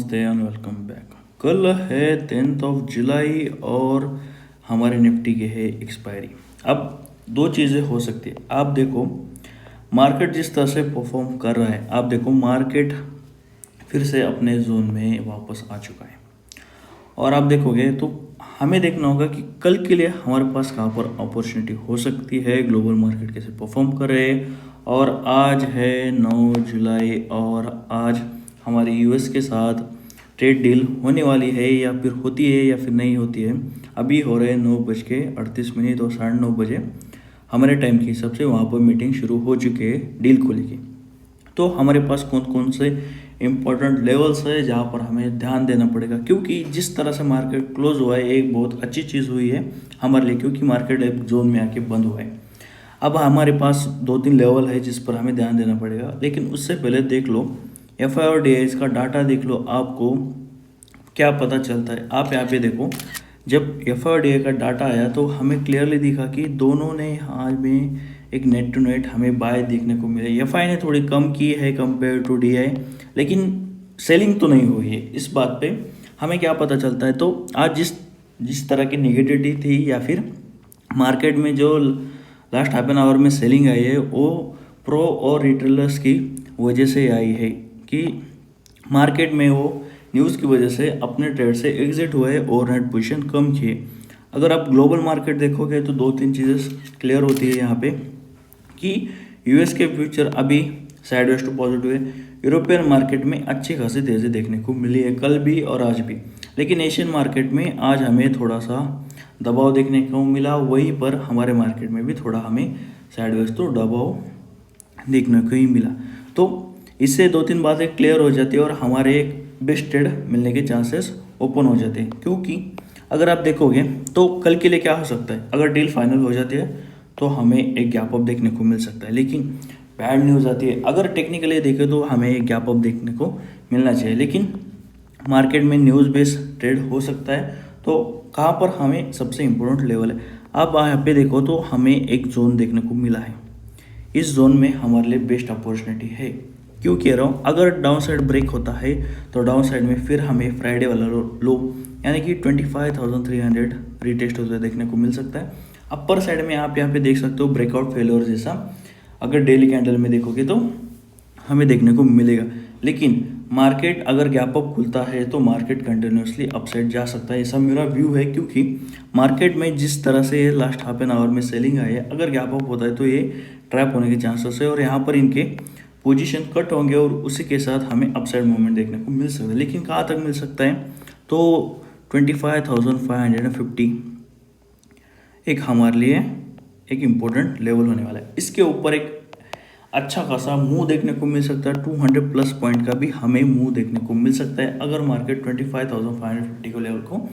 नमस्ते and welcome back. कल है 10 जुलाई और हमारे निफ्टी के है एक्सपायरी। अब दो चीज़ें हो सकती है। आप देखो मार्केट जिस तरह से परफॉर्म कर रहा है, आप देखो मार्केट फिर से अपने जोन में वापस आ चुका है। और आप देखोगे तो हमें देखना होगा कि कल के लिए हमारे पास कहाँ पर अपॉर्चुनिटी हो सकती है, ग्लोबल मार्केट कैसे परफॉर्म कर रहे हैं। और आज है 9 जुलाई और आज हमारी यूएस के साथ ट्रेड डील होने वाली है या फिर होती है या फिर नहीं होती है। अभी हो रहे 9:38 और 9:30 हमारे टाइम के हिसाब से वहाँ पर मीटिंग शुरू हो चुकी है डील को लेके। तो हमारे पास कौन कौन से इम्पोर्टेंट लेवल्स है जहाँ पर हमें ध्यान देना पड़ेगा, क्योंकि जिस तरह से मार्केट क्लोज हुआ है एक बहुत अच्छी चीज़ हुई है हमारे लिए, क्योंकि मार्केट एक जोन में आके बंद हुआ है। अब हमारे पास 2-3 लेवल है जिस पर हमें ध्यान देना पड़ेगा, लेकिन उससे पहले देख लो एफआई और डीआई का डाटा देख लो, आपको क्या पता चलता है। आप यहाँ पे देखो, जब एफआई और डीआई का डाटा आया तो हमें क्लियरली दिखा कि दोनों ने आज में एक नेट टू नेट हमें बाय देखने को मिले। एफआई ने थोड़ी कम की है कंपेयर टू डीआई, लेकिन सेलिंग तो नहीं हुई है। इस बात पे हमें क्या पता चलता है, तो आज जिस जिस तरह की निगेटिविटी थी या फिर मार्केट में जो लास्ट हाफ एन आवर में सेलिंग आई है, वो प्रो और रिटेलर्स की वजह से आई है कि मार्केट में वो न्यूज़ की वजह से अपने ट्रेड से एग्जिट हुए और नेट पोजीशन कम किए। अगर आप ग्लोबल मार्केट देखोगे तो 2-3 चीज़ें क्लियर होती है यहाँ पे कि यूएस के फ्यूचर अभी साइडवेज टू पॉजिटिव है। यूरोपियन मार्केट में अच्छी खासी तेज़ी देखने को मिली है कल भी और आज भी, लेकिन एशियन मार्केट में आज हमें थोड़ा सा दबाव देखने को मिला। वहीं पर हमारे मार्केट में भी थोड़ा हमें साइडवेज तो दबाव देखने को ही मिला। तो इससे 2-3 बातें क्लियर हो जाती है और हमारे एक बेस्ट ट्रेड मिलने के चांसेस ओपन हो जाते हैं। क्योंकि अगर आप देखोगे तो कल के लिए क्या हो सकता है, अगर डील फाइनल हो जाती है तो हमें एक गैप अप देखने को मिल सकता है, लेकिन बैड न्यूज़ आती है। अगर टेक्निकली देखें तो हमें एक गैप अप देखने को मिलना चाहिए, लेकिन मार्केट में न्यूज़ बेस्ड ट्रेड हो सकता है। तो कहाँ पर हमें सबसे इम्पोर्टेंट लेवल है, आप यहाँ पे देखो तो हमें एक जोन देखने को मिला है। इस जोन में हमारे लिए बेस्ट अपॉर्चुनिटी है। क्यों कह रहा हूँ, अगर डाउन साइड ब्रेक होता है तो डाउन साइड में फिर हमें फ्राइडे वाला लो यानी कि 25,300 रिटेस्ट होते देखने को मिल सकता है। अपर साइड में आप यहाँ पे देख सकते हो ब्रेकआउट फेलियर जैसा, अगर डेली कैंडल में देखोगे तो हमें देखने को मिलेगा। लेकिन मार्केट अगर गैप अप खुलता है तो मार्केट कंटिन्यूसली अपसाइड जा सकता है, ऐसा मेरा व्यू है। क्योंकि मार्केट में जिस तरह से लास्ट हाफ एन आवर में सेलिंग आई है, अगर गैप अप होता है तो ये ट्रैप होने के चांसेस है और यहाँ पर इनके पोजीशन कट होंगे और उसी के साथ हमें अपसाइड मूवमेंट देखने को मिल सकता है। लेकिन कहाँ तक मिल सकता है, तो 25,550 एक हमारे लिए एक इम्पोर्टेंट लेवल होने वाला है। इसके ऊपर एक अच्छा खासा मूव देखने को मिल सकता है, 200 प्लस पॉइंट का भी हमें मूव देखने को मिल सकता है। अगर मार्केट 25,550 को लेवल को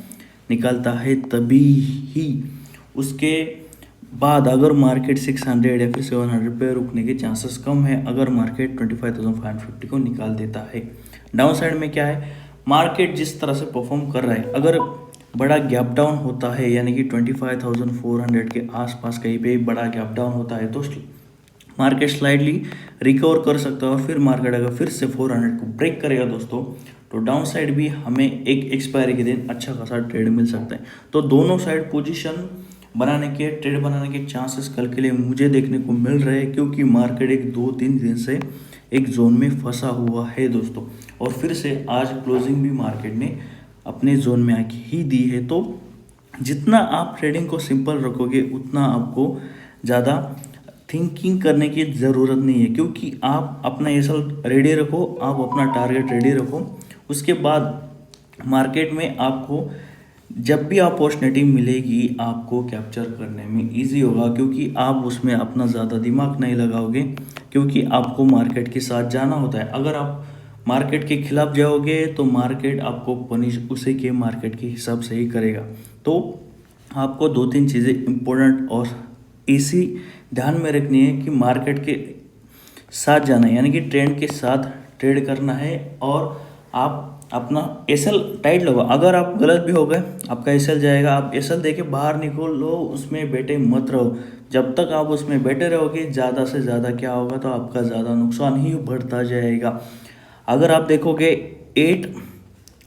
निकालता है तभी ही। उसके बाद अगर मार्केट 600 या फिर 700 पे रुकने के चांसेस कम है, अगर मार्केट 25,550 को निकाल देता है। डाउन साइड में क्या है, मार्केट जिस तरह से परफॉर्म कर रहा है, अगर बड़ा गैप डाउन होता है यानी कि 25,400 के आसपास कहीं पे बड़ा गैप डाउन होता है तो मार्केट स्लाइडली रिकवर कर सकता है। और फिर मार्केट अगर फिर से 400 को ब्रेक करेगा दोस्तों, तो डाउन साइड भी हमें एक एक्सपायरी के दिन अच्छा खासा ट्रेड मिल सकता है। तो दोनों साइड पोजीशन बनाने के ट्रेड बनाने के चांसेस कल के लिए मुझे देखने को मिल रहे हैं, क्योंकि मार्केट एक 2-3 दिन से एक जोन में फंसा हुआ है दोस्तों। और फिर से आज क्लोजिंग भी मार्केट ने अपने जोन में आके ही दी है। तो जितना आप ट्रेडिंग को सिंपल रखोगे उतना आपको ज़्यादा थिंकिंग करने की ज़रूरत नहीं है, क्योंकि आप अपना एसल रेडी रखो, आप अपना टारगेट रेडी रखो। उसके बाद मार्केट में आपको जब भी अपॉर्चुनिटी मिलेगी आपको कैप्चर करने में इजी होगा, क्योंकि आप उसमें अपना ज़्यादा दिमाग नहीं लगाओगे, क्योंकि आपको मार्केट के साथ जाना होता है। अगर आप मार्केट के खिलाफ जाओगे तो मार्केट आपको पनिश उसी के मार्केट के हिसाब से ही करेगा। तो आपको 2-3 चीज़ें इम्पोर्टेंट और इसी ध्यान में रखनी है कि मार्केट के साथ जाना है, यानी कि ट्रेंड के साथ ट्रेड करना है। और आप अपना एसएल टाइट लो, अगर आप गलत भी हो गए आपका एसएल जाएगा, आप एसएल देके बाहर निकलो, उसमें बैठे मत रहो। जब तक आप उसमें बैठे रहोगे ज़्यादा से ज़्यादा क्या होगा, तो आपका ज़्यादा नुकसान ही बढ़ता जाएगा। अगर आप देखोगे 8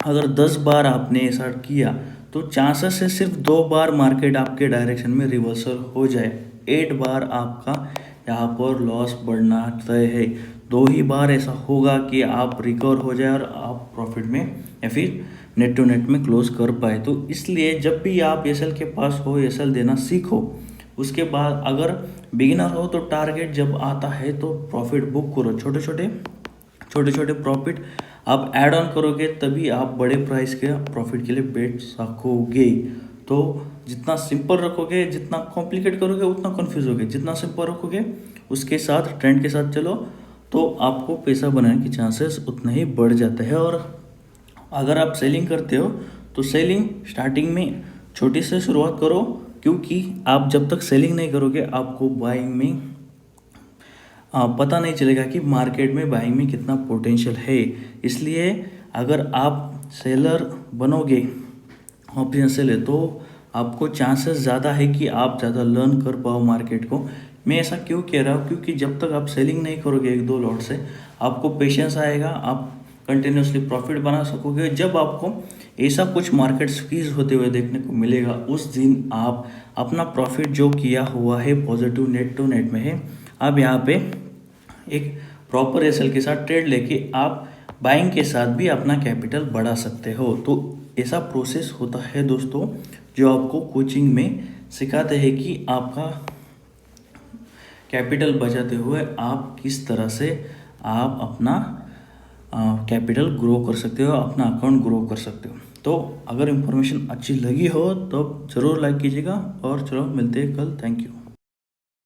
अगर 10 बार आपने ऐसा किया तो चांसेस है सिर्फ 2 बार मार्केट आपके डायरेक्शन में रिवर्सल हो जाए, 8 बार आपका यहाँ पर लॉस बढ़ना तय है। 2 ही बार ऐसा होगा कि आप रिकवर हो जाए और आप प्रॉफिट में या फिर नेट टू नेट में क्लोज कर पाए। तो इसलिए जब भी आप एसएल के पास हो, एसएल देना सीखो। उसके बाद अगर बिगिनर हो तो टारगेट जब आता है तो प्रॉफिट बुक करो, छोटे छोटे प्रॉफिट आप ऐड ऑन करोगे, तभी आप बड़े प्राइस के प्रॉफिट के लिए बैठ सकोगे। तो जितना सिंपल रखोगे, जितना कॉम्प्लिकेट करोगे उतना कंफ्यूज होगे। जितना सिंपल रखोगे, उसके साथ ट्रेंड के साथ चलो, तो आपको पैसा बनाने की चांसेस उतने ही बढ़ जाते हैं। और अगर आप सेलिंग करते हो तो सेलिंग स्टार्टिंग में छोटी से शुरुआत करो, क्योंकि आप जब तक सेलिंग नहीं करोगे आपको बाइंग में पता नहीं चलेगा कि मार्केट में बाइंग में कितना पोटेंशियल है। इसलिए अगर आप सेलर बनोगे, ऑप्शन सेलर, तो आपको चांसेस ज़्यादा है कि आप ज़्यादा लर्न कर पाओ मार्केट को। मैं ऐसा क्यों कह रहा हूँ, क्योंकि जब तक आप सेलिंग नहीं करोगे 1-2 लॉट से, आपको पेशेंस आएगा, आप कंटिन्यूसली प्रॉफिट बना सकोगे। जब आपको ऐसा कुछ मार्केट स्क्वीज होते हुए देखने को मिलेगा, उस दिन आप अपना प्रॉफिट जो किया हुआ है पॉजिटिव नेट टू नेट में है, आप यहाँ पे एक प्रॉपर एसएल के साथ ट्रेड लेके आप बाइंग के साथ भी अपना कैपिटल बढ़ा सकते हो। तो ऐसा प्रोसेस होता है दोस्तों, जो आपको कोचिंग में सिखाते हैं कि आपका कैपिटल बचाते हुए आप किस तरह से आप अपना कैपिटल ग्रो कर सकते हो, अपना अकाउंट ग्रो कर सकते हो। तो अगर इन्फॉर्मेशन अच्छी लगी हो तो ज़रूर लाइक कीजिएगा, और चलो मिलते हैं कल। Thank you.